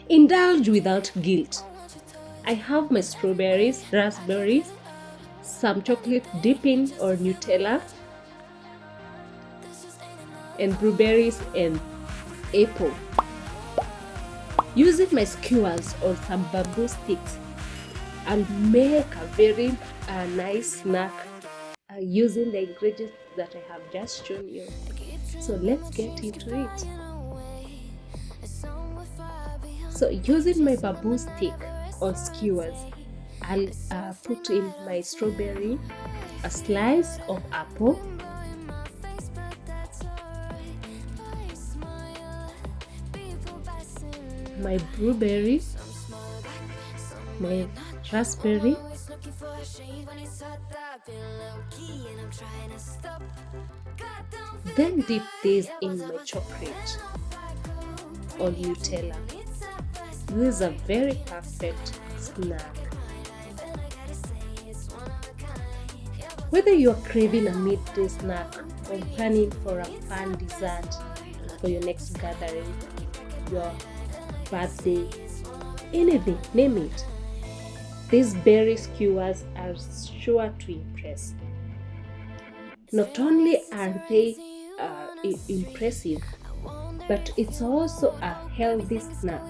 Indulge without guilt. I have my strawberries, raspberries, some chocolate dipping or Nutella, and blueberries and apple. Using my skewers or some bamboo sticks, I'll make a very nice snack using the ingredients that I have just shown you. So let's get into it. So using my bamboo stick or skewers, I'll put in my strawberry, a slice of apple, my blueberry, my raspberry, then dip these in my chocolate or Nutella. This is a very perfect snack. Whether you are craving a midday snack or planning for a fun dessert for your next gathering, your birthday, anything, name it, these berry skewers are sure to impress. Not only are they impressive, but it's also a healthy snack.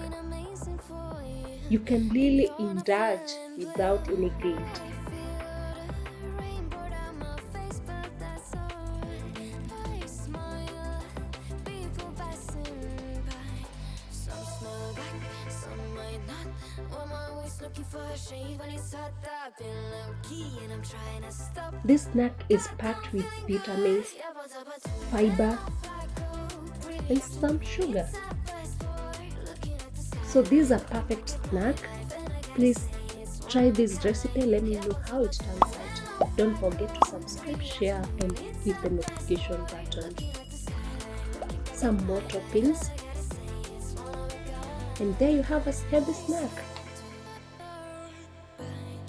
You can really indulge without any guilt. This snack is packed with vitamins, fiber, and some sugar. So this is a perfect snack. Please try this recipe. Let me know how it turns out. Don't forget to subscribe, share, and hit the notification button. Some more toppings. And there you have a healthy snack.